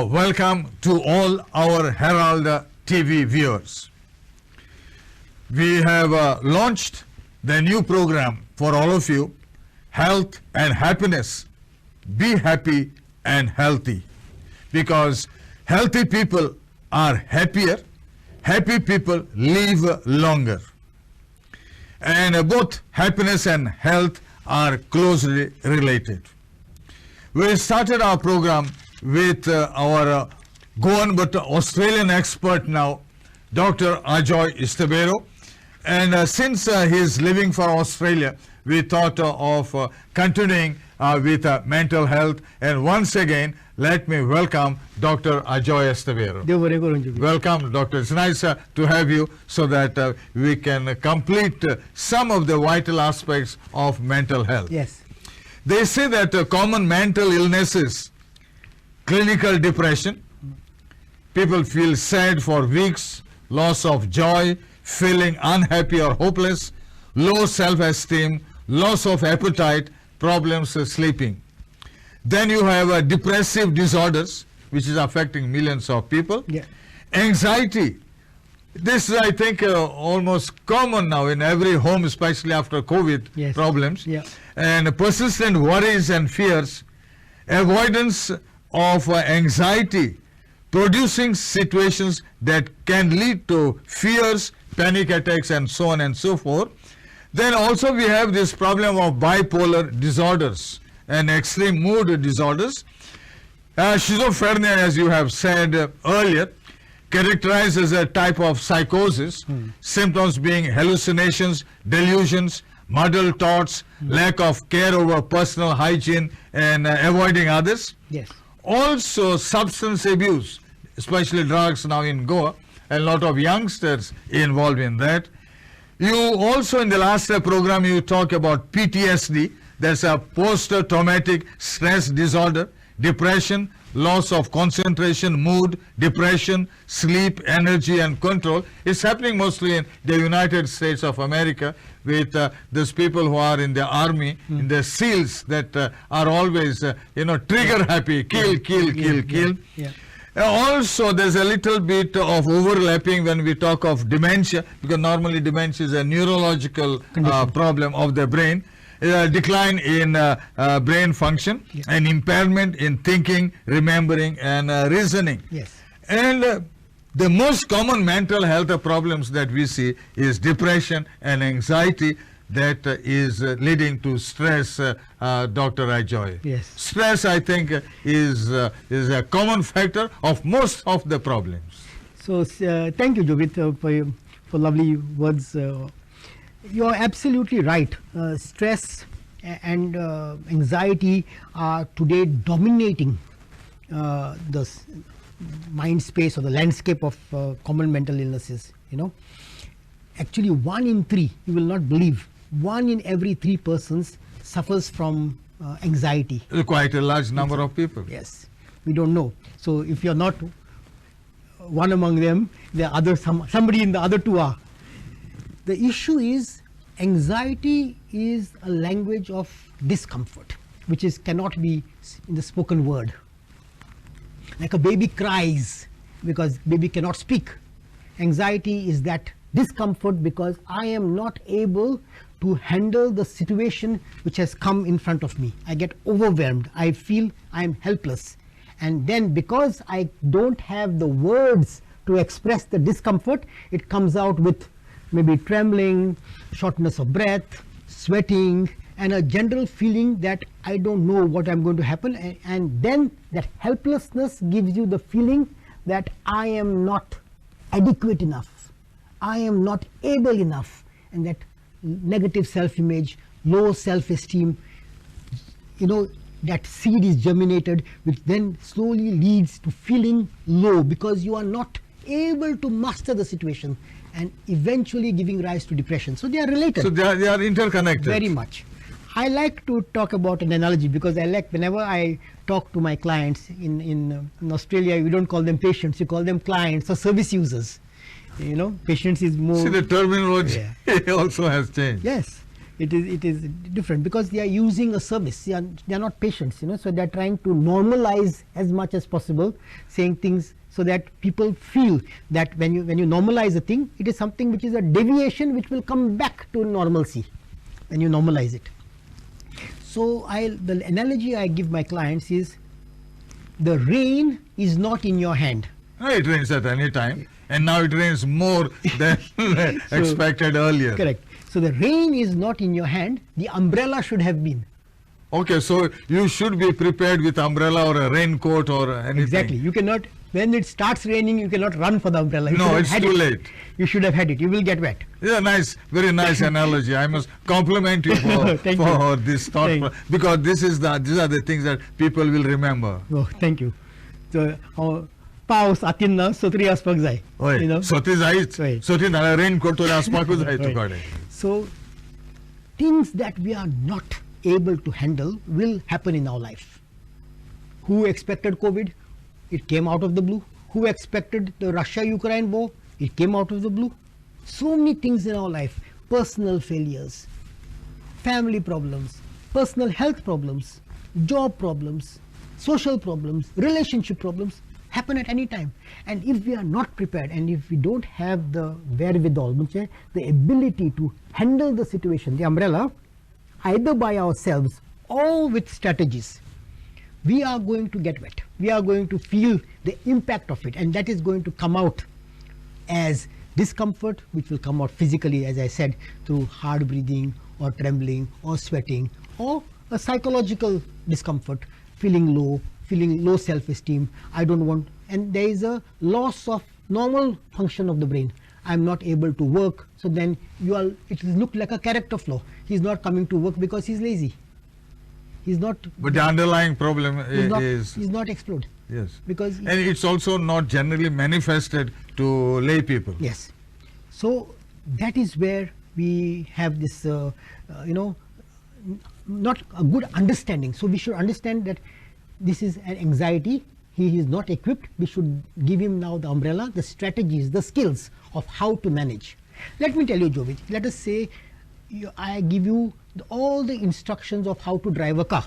Welcome to all our Herald TV viewers. We have launched the new program for all of you, Health and Happiness. Be happy and healthy, because healthy people are happier, happy people live longer. And both happiness and health are closely related. We started our program with our Goan but Australian expert now, Dr. Ajoy Estibeiro. And since he is living for Australia, we thought of continuing with mental health. And once again, let me welcome Dr. Ajoy Estibeiro. Welcome, Doctor. It's nice to have you so that we can complete some of the vital aspects of mental health. Yes. They say that common mental illnesses, clinical depression, people feel sad for weeks, loss of joy, feeling unhappy or hopeless, low self-esteem, loss of appetite, problems sleeping. Then you have depressive disorders, which is affecting millions of people. Yeah. Anxiety. This is, I think, almost common now in every home, especially after COVID problems. Yeah. And persistent worries and fears, avoidance of anxiety, producing situations that can lead to fears, panic attacks, and so on and so forth. Then also we have this problem of bipolar disorders and extreme mood disorders. Schizophrenia, as you have said earlier, characterized as a type of psychosis, symptoms being hallucinations, delusions, muddled thoughts, lack of care over personal hygiene, and avoiding others. Yes. Also substance abuse, especially drugs now in Goa, a lot of youngsters involved in that. You also, in the last program, you talk about PTSD, that's a post-traumatic stress disorder, depression, loss of concentration, mood, depression, sleep, energy, and control. It's happening mostly in the United States of America with those people who are in the army, in the SEALs that are always, trigger happy, kill. Yeah. Also, there's a little bit of overlapping when we talk of dementia, because normally dementia is a neurological problem of the brain. Decline in brain function, and impairment in thinking, remembering, and reasoning. Yes. And the most common mental health problems that we see is depression and anxiety that is leading to stress, Dr. Ajoy. Yes. Stress, I think, is a common factor of most of the problems. So thank you, Jovito, for lovely words. You're absolutely right. Stress and anxiety are today dominating the mind space or the landscape of common mental illnesses. Actually, 1 in 3, you will not believe, 1 in every 3 persons suffers from anxiety. Quite a large number of people. Yes, we don't know. So if you're not one among them, the other somebody in the other 2 are. The issue is anxiety is a language of discomfort, which cannot be in the spoken word. Like a baby cries because baby cannot speak. Anxiety is that discomfort because I am not able to handle the situation which has come in front of me. I get overwhelmed. I feel I am helpless. And then because I don't have the words to express the discomfort, it comes out with maybe trembling, shortness of breath, sweating, and a general feeling that I don't know what I'm going to happen. And then that helplessness gives you the feeling that I am not adequate enough. I am not able enough. And that negative self-image, low self-esteem, that seed is germinated, which then slowly leads to feeling low because you are not able to master the situation, and eventually giving rise to depression. So they are related. So they are interconnected. Very much. I like to talk about an analogy because I like, whenever I talk to my clients in Australia, you don't call them patients, you call them clients or service users. Patients is more... See, the terminology also has changed. Yes. it is different because they are using a service. They are not patients, so they are trying to normalize as much as possible, saying things so that people feel that when you normalize a thing, it is something which is a deviation which will come back to normalcy when you normalize it. So the analogy I give my clients is, the rain is not in your hand. It rains at any time, and now it rains more than expected earlier. Correct. So the rain is not in your hand, the umbrella should have been. Okay, so you should be prepared with umbrella or a raincoat or anything. Exactly. You cannot, when it starts raining, you cannot run for the umbrella. No, it's too late. You should have had it. You will get wet. Yeah, nice, very nice analogy. I must compliment you for this thought, because these are the things that people will remember. Oh, thank you. So, paus atin na sotri aspak jai. Sotri jai. Sotri na raincoat to aspak jai to kade. So, things that we are not able to handle will happen in our life. Who expected COVID? It came out of the blue. Who expected the Russia-Ukraine war? It came out of the blue. So many things in our life, personal failures, family problems, personal health problems, job problems, social problems, relationship problems happen at any time. And if we are not prepared, and if we don't have the wherewithal, the ability to handle the situation, the umbrella, either by ourselves or with strategies, we are going to get wet. We are going to feel the impact of it, and that is going to come out as discomfort, which will come out physically, as I said, through hard breathing or trembling or sweating, or a psychological discomfort, feeling low self-esteem, I don't want, and there is a loss of normal function of the brain. I'm not able to work, so then it will look like a character flaw. He's not coming to work because he's lazy. He's not. But the underlying problem is not explode. Yes. Because and it's also not generally manifested to lay people. Yes. So that is where we have this, not a good understanding. So we should understand that this is an anxiety. He is not equipped. We should give him now the umbrella, the strategies, the skills of how to manage. Let me tell you, Jovit, let us say I give you all the instructions of how to drive a car.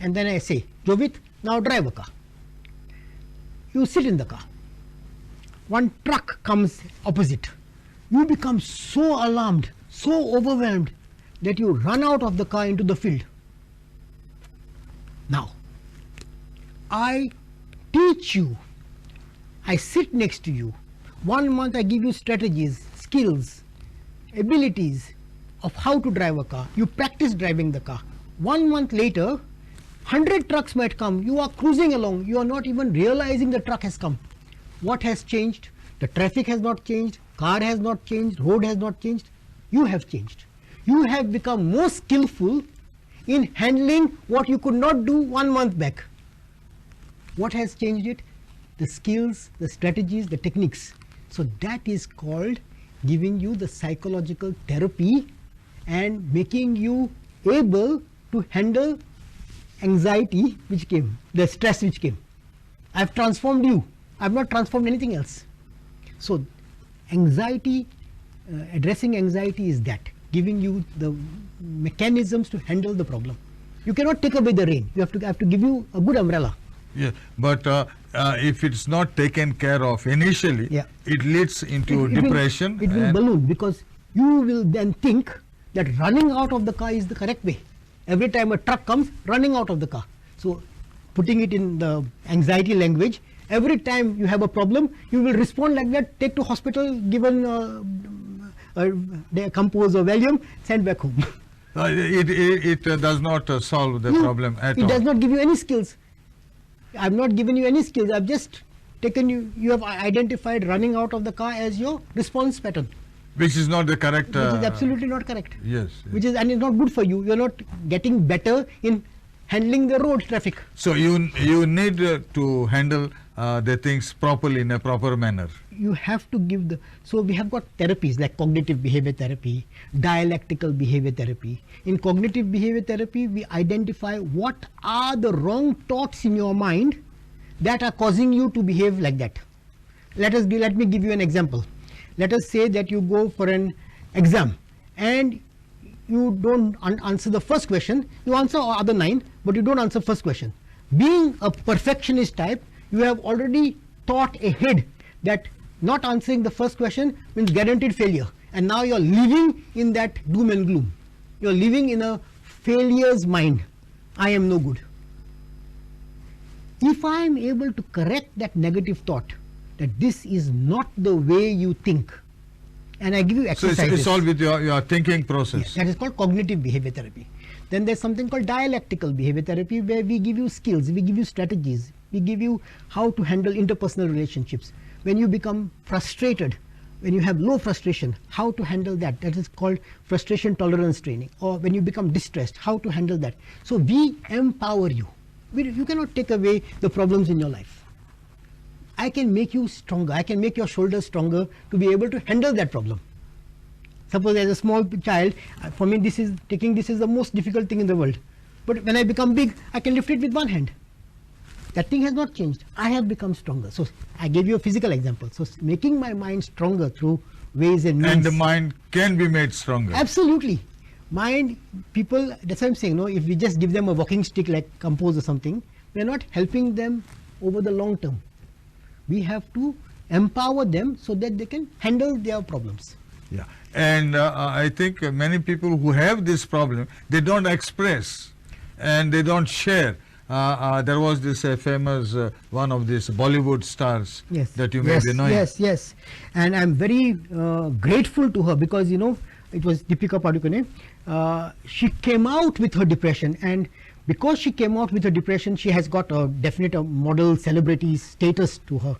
And then I say, Jovit, now drive a car. You sit in the car. One truck comes opposite. You become so alarmed, so overwhelmed that you run out of the car into the field. Now, I teach you. I sit next to you. 1 month I give you strategies, skills, abilities of how to drive a car. You practice driving the car. 1 month later, 100 trucks might come. You are cruising along. You are not even realizing the truck has come. What has changed? The traffic has not changed. Car has not changed. Road has not changed. You have changed. You have become more skillful in handling what you could not do 1 month back. What has changed it? The skills, the strategies, the techniques. So that is called giving you the psychological therapy and making you able to handle anxiety which came, the stress which came. I have transformed you. I have not transformed anything else. So anxiety, addressing anxiety is that, giving you the mechanisms to handle the problem. You cannot take away the rain. You have to give you a good umbrella. Yeah, but if it's not taken care of initially, it leads into depression. It will balloon, because you will then think that running out of the car is the correct way. Every time a truck comes, running out of the car. So putting it in the anxiety language, every time you have a problem, you will respond like that, take to hospital, given compose or Valium, send back home. It does not solve the problem at all. It does not give you any skills. I have not given you any skills. I have just taken you have identified running out of the car as your response pattern. Which is not the correct. Which is absolutely not correct. Yes. Which is, and it's not good for you. You are not getting better in handling the road traffic. So you need to handle the things properly in a proper manner. You have to give the, so we have got therapies like cognitive behavior therapy, dialectical behavior therapy. In cognitive behavior therapy, we identify what are the wrong thoughts in your mind that are causing you to behave like that. Let me give you an example. Let us say that you go for an exam and you don't answer the first question, you answer other 9, but you don't answer first question. Being a perfectionist type, you have already thought ahead that not answering the first question means guaranteed failure, and now you're living in that doom and gloom. You're living in a failure's mind. I am no good. If I am able to correct that negative thought, that this is not the way you think, and I give you exercises. So it's all with your thinking process. Yes, that is called cognitive behavior therapy. Then there's something called dialectical behavior therapy, where we give you skills, we give you strategies, we give you how to handle interpersonal relationships. When you become frustrated, when you have low frustration, how to handle that. That is called frustration tolerance training. Or when you become distressed, how to handle that. So we empower you. You cannot take away the problems in your life. I can make you stronger. I can make your shoulders stronger to be able to handle that problem. Suppose as a small child, for me this is the most difficult thing in the world. But when I become big, I can lift it with one hand. That thing has not changed. I have become stronger. So I gave you a physical example. So making my mind stronger through ways and means. And the mind can be made stronger. Absolutely. Mind, people, that's what I'm saying, no, if we just give them a walking stick like Compose or something, we're not helping them over the long term. We have to empower them so that they can handle their problems. Yeah, and I think many people who have this problem, they don't express and they don't share. There was this famous one of these Bollywood stars that you may be knowing. Yes. And I'm very grateful to her because, you know, it was Deepika Padukone. She came out with her depression, and because she came out with her depression, she has got a definite model celebrity status to her,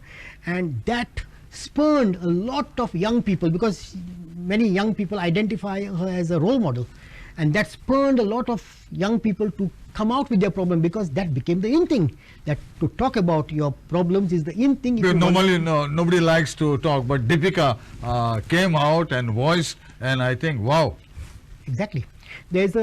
and that spurned a lot of young people, because many young people identify her as a role model, and that spurned a lot of young people to come out with their problem, because that became the in thing. That to talk about your problems is the in thing. Normally, nobody likes to talk, but Deepika came out and voiced, and I think, wow. Exactly. There's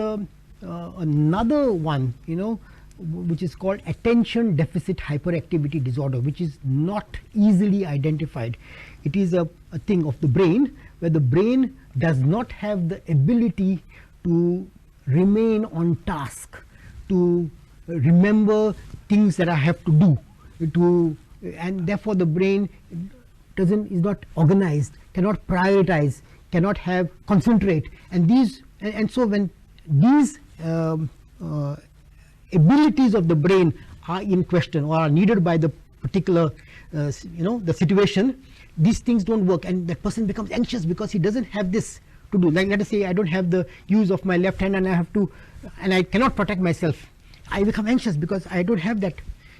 another one, you know, which is called attention deficit hyperactivity disorder, which is not easily identified. It is a thing of the brain where the brain does not have the ability to remain on task, to remember things that I have to do, and therefore the brain is not organized, cannot prioritize, cannot concentrate, and so when these abilities of the brain are in question or are needed by the particular the situation, these things don't work, and that person becomes anxious because he doesn't have this to do. Like, let us say I don't have the use of my left hand, and I cannot protect myself. I become anxious because I don't have that.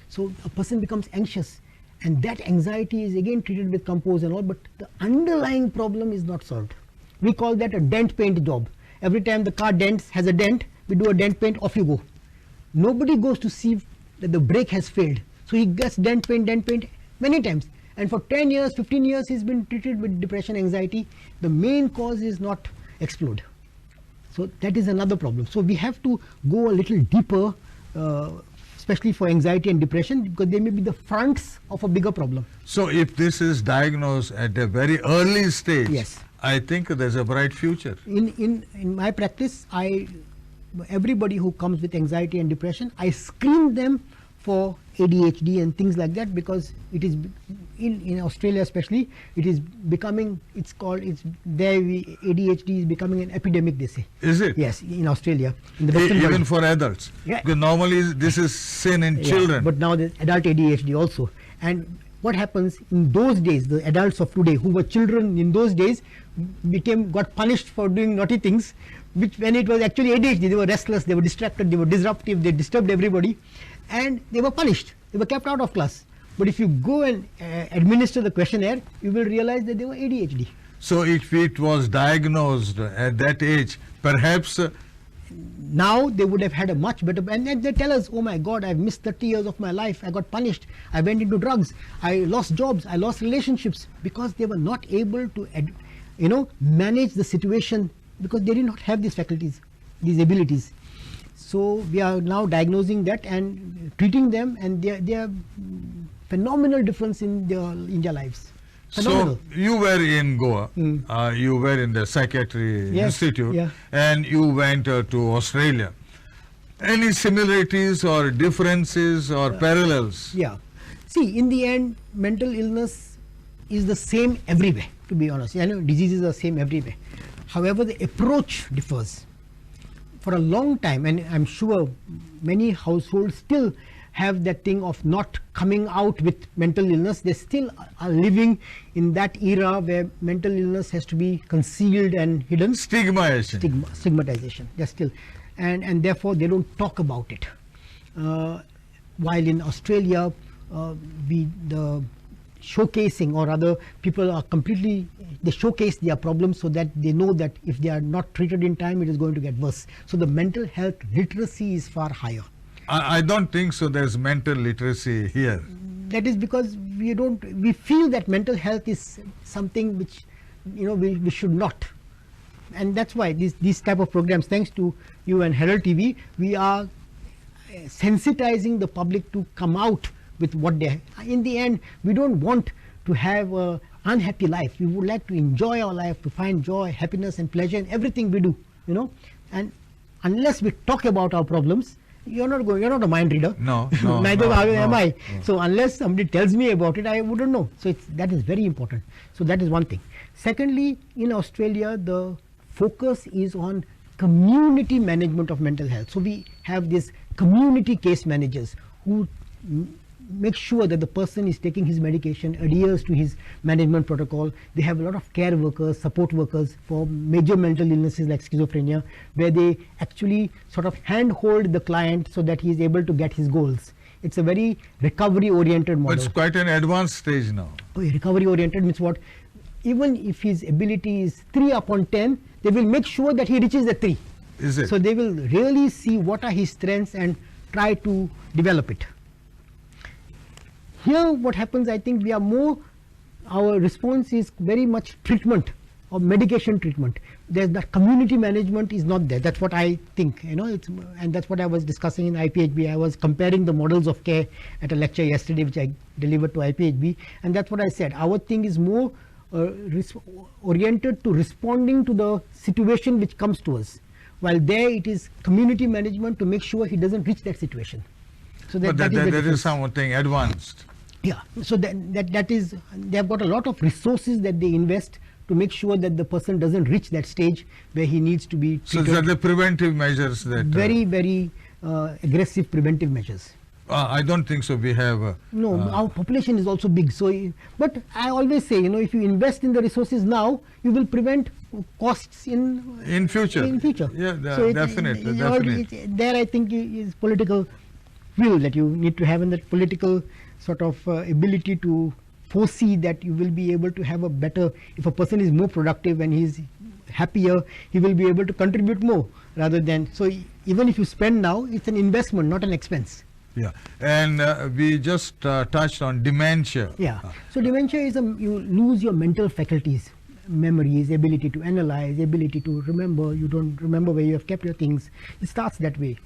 So a person becomes anxious, and that anxiety is again treated with Compose and all, but the underlying problem is not solved. We call that a dent paint job. Every time the car has a dent, we do a dent paint, off you go. Nobody goes to see that the brake has failed. So he gets dent paint many times. And for 10 years, 15 years, he's been treated with depression, anxiety. The main cause is not explored. So that is another problem. So we have to go a little deeper, especially for anxiety and depression, because they may be the fronts of a bigger problem. So if this is diagnosed at a very early stage, yes, I think there's a bright future. In my practice, everybody who comes with anxiety and depression, I screen them for ADHD and things like that, because it is in Australia especially, it is becoming, ADHD is becoming an epidemic, they say. Is it? Yes, in Australia, in the Western world. Even for adults? Yeah. Because normally this is seen in children. But now there's adult ADHD also. And what happens in those days, the adults of today who were children in those days got punished for doing naughty things, which when it was actually ADHD, they were restless, they were distracted, they were disruptive, they disturbed everybody, and they were punished. They were kept out of class. But if you go and administer the questionnaire, you will realize that they were ADHD. So if it was diagnosed at that age, perhaps now they would have had a much better, and they tell us, oh my God, I've missed 30 years of my life, I got punished, I went into drugs, I lost jobs, I lost relationships, because they were not able to manage the situation, because they did not have these faculties, these abilities. So we are now diagnosing that and treating them, and they are phenomenal difference in their lives. phenomenal. So you were in Goa, you were in the Psychiatry Yes, Institute, yeah. and you went to Australia. Any similarities or differences or parallels? Yeah. See, in the end, mental illness is the same everywhere, to be honest. I know diseases are the same everywhere. However, the approach differs. For a long time, and I'm sure many households still have that thing of not coming out with mental illness. They still are living in that era where mental illness has to be concealed and hidden. Stigmatization. They're still, and therefore they don't talk about it. While in Australia, the showcasing, or rather people are completely, they showcase their problems so that they know that if they are not treated in time, it is going to get worse. So the mental health literacy is far higher. I don't think so there's mental literacy here. That is because we feel that mental health is something which, we should not. And that's why these type of programs, thanks to you and Herald TV, we are sensitizing the public to come out with what they, in the end, we don't want to have a unhappy life. We would like to enjoy our life, to find joy, happiness and pleasure in everything we do, and unless we talk about our problems, you're not a mind reader. No, neither am I. No. So unless somebody tells me about it, I wouldn't know. So that is very important. So that is one thing. Secondly, in Australia, the focus is on community management of mental health. So we have these community case managers who make sure that the person is taking his medication, adheres to his management protocol. They have a lot of care workers, support workers for major mental illnesses like schizophrenia, where they actually sort of handhold the client so that he is able to get his goals. It's a very recovery oriented model. But it's quite an advanced stage now. Recovery oriented means what? Even if his ability is 3 upon 10, they will make sure that he reaches the 3. Is it? So they will really see what are his strengths and try to develop it. Here what happens, I think our response is very much treatment or medication treatment. There's the community management is not there. That's what I think, and that's what I was discussing in IPHB. I was comparing the models of care at a lecture yesterday which I delivered to IPHB, and that's what I said. Our thing is more oriented to responding to the situation which comes to us, while there it is community management to make sure he doesn't reach that situation. So that is something advanced. Yeah, so that is, they have got a lot of resources that they invest to make sure that the person doesn't reach that stage where he needs to be treated. So these are the preventive measures that... Very, very aggressive preventive measures. I don't think so. We have... no, our population is also big. So, but I always say, if you invest in the resources now, you will prevent costs in future. Yeah, so definitely. There I think is political will that you need to have, in that political sort of ability to foresee that you will be able to have a better, if a person is more productive and he's happier, he will be able to contribute more rather than, so even if you spend now, it's an investment, not an expense. Yeah, and we just touched on dementia. Yeah, so dementia is you lose your mental faculties, memories, ability to analyze, ability to remember. You don't remember where you have kept your things. It starts that way.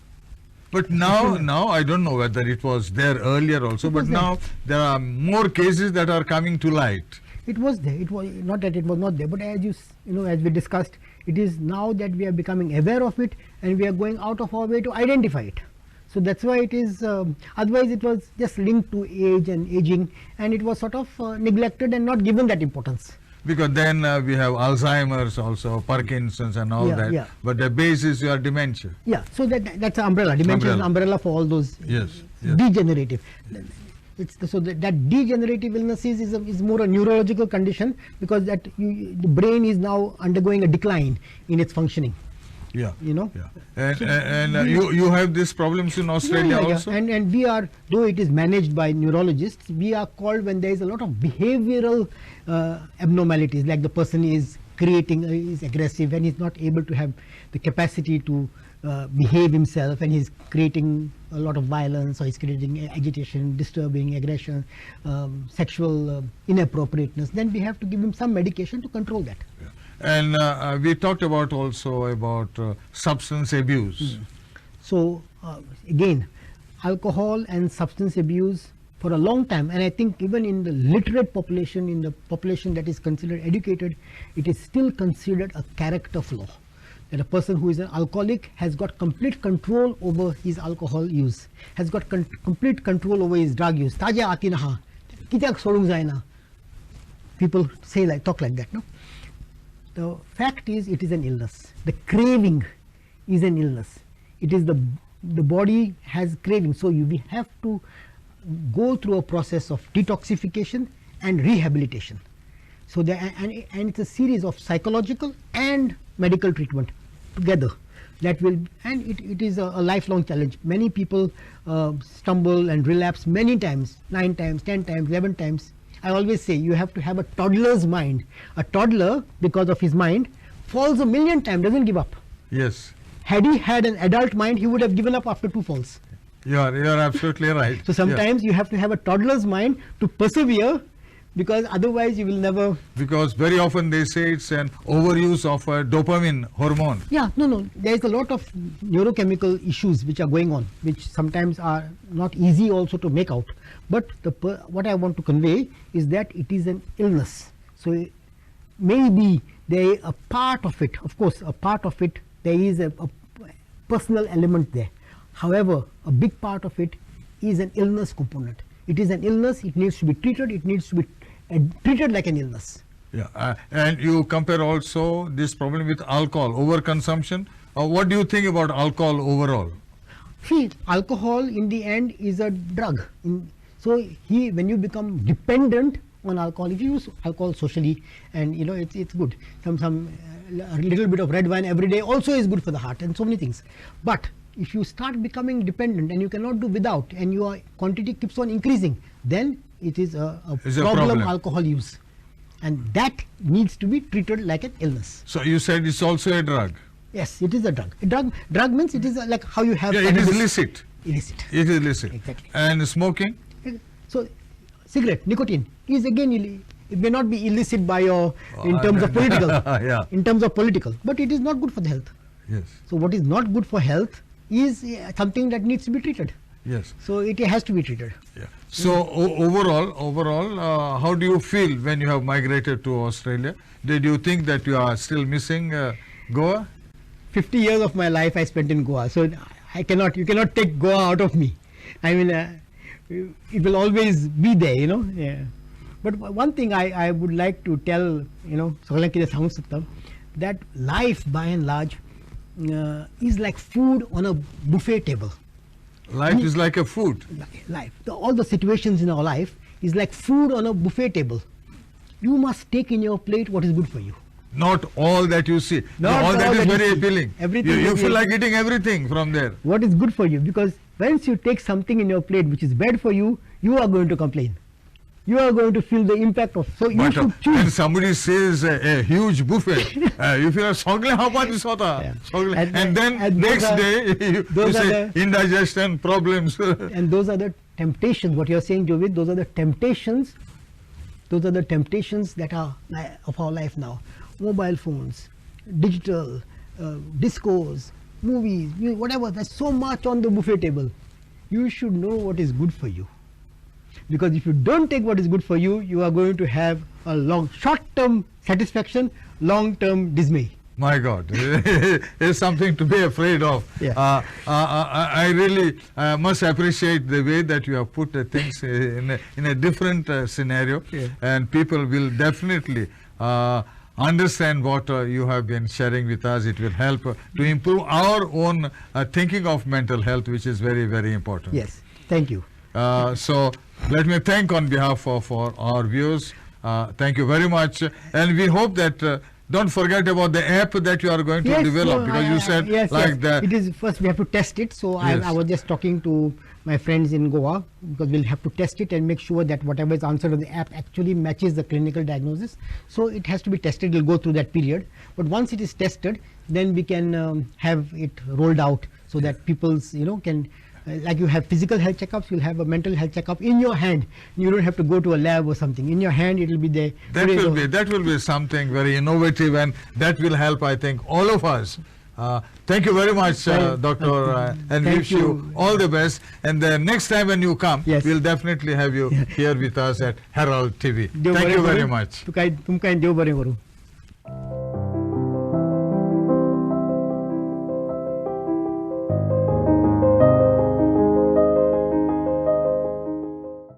But now I don't know whether it was there earlier also, but now there are more cases that are coming to light. It was there. It was not that it was not there, but as as we discussed, it is now that we are becoming aware of it and we are going out of our way to identify it. So that's why it is. Otherwise, it was just linked to age and aging, and it was sort of neglected and not given that importance. Because then we have Alzheimer's also, Parkinson's and all that. Yeah. But the base is your dementia. Yeah, so that's an umbrella. Dementia is an umbrella for all those degenerative. So that degenerative illnesses is more a neurological condition, because the brain is now undergoing a decline in its functioning. Yeah. Yeah. And you have these problems in Australia also? And we are, though it is managed by neurologists, we are called when there is a lot of behavioral abnormalities, like the person is is aggressive and he's not able to have the capacity to behave himself, and he's creating a lot of violence, or he's creating agitation, disturbing, aggression, sexual inappropriateness. Then we have to give him some medication to control that. Yeah. And we talked about substance abuse. So again, alcohol and substance abuse for a long time, and I think even in the literate population, in the population that is considered educated, it is still considered a character flaw. That a person who is an alcoholic has got complete control over his alcohol use, has got complete control over his drug use. Taja aati naha, kityak sodung zaina. People say like, talk like that, no? The fact is, it is an illness. The craving is an illness. It is the body has craving, so we have to go through a process of detoxification and rehabilitation. So and it's a series of psychological and medical treatment together that will, and it is a lifelong challenge. Many people stumble and relapse many times, 9 times, 10 times, 11 times. I always say you have to have a toddler's mind. A toddler, because of his mind, falls 1,000,000 times, doesn't give up. Yes. Had he had an adult mind, he would have given up after 2 falls. You are absolutely right. So sometimes you have to have a toddler's mind to persevere, because otherwise you will never. Because very often they say it's an overuse of a dopamine hormone. Yeah, no. There is a lot of neurochemical issues which are going on, which sometimes are not easy also to make out. But what I want to convey is that it is an illness. So maybe a part of it, of course, a part of it, there is a personal element there. However, a big part of it is an illness component. It is an illness, it needs to be treated, it needs to be treated like an illness. Yeah, and you compare also this problem with alcohol, overconsumption. What do you think about alcohol overall? See, alcohol in the end is a drug. So when you become dependent on alcohol, if you use alcohol socially, and it's good. A little bit of red wine every day also is good for the heart, and so many things. But if you start becoming dependent and you cannot do without, and your quantity keeps on increasing, then it is a problem, alcohol use, and that needs to be treated like an illness. So you said it's also a drug. Yes, it is a drug. Drug means it is like how you have. Yeah, it is illicit. Illicit. It is illicit. Exactly. And smoking? So cigarette, nicotine is again it may not be illicit by in terms of political. Yeah. In terms of political, but it is not good for the health. Yes. So what is not good for health is something that needs to be treated. Yes. So it has to be treated. Yeah. So overall, how do you feel when you have migrated to Australia? Did you think that you are still missing Goa? 50 years of my life I spent in Goa, so you cannot take Goa out of me. I mean, it will always be there, Yeah. But one thing I would like to tell, that life by and large is like food on a buffet table. Life is like a food. Life, all the situations in our life is like food on a buffet table. You must take in your plate what is good for you. Not all that you see. Not all that is very see. appealing. Everything you feel like eating everything from there. What is good for you? Because once you take something in your plate which is bad for you, you are going to complain. You are going to feel the impact of. So you should choose. When somebody says a huge buffet, you feel sogle how much is hota. And then next day you say indigestion problems. And those are the temptations. What you are saying, Jovit, those are the temptations. Those are the temptations that are of our life now. Mobile phones, digital, discos, movies, whatever. There's so much on the buffet table. You should know what is good for you. Because if you don't take what is good for you, you are going to have a short-term satisfaction, long-term dismay. My God, it's something to be afraid of. Yeah. I really must appreciate the way that you have put things in a different scenario, Yeah. and people will definitely understand what you have been sharing with us. It will help to improve our own thinking of mental health, which is very, very important. Yes, thank you. So let me thank on behalf of our viewers. Thank you very much, and we hope that don't forget about the app that you are going to develop, because you said that. It is first we have to test it. So Yes. I was just talking to my friends in Goa, because we'll have to test it and make sure that whatever is answered on the app actually matches the clinical diagnosis. So it has to be tested. It will go through that period. But once it is tested, then we can have it rolled out so that people's can. Like you have physical health checkups, you'll have a mental health checkup in your hand. You don't have to go to a lab or something. In your hand, it will be there. That will be something very innovative, and that will help, I think, all of us Thank you very much, Thank- Doctor, and thank wish you you. all the best. And the next time when you come, Yes. we'll definitely have you here with us at Herald TV. Dev Thank बरें you very करूं. much. तुमकां देव बरें करूं.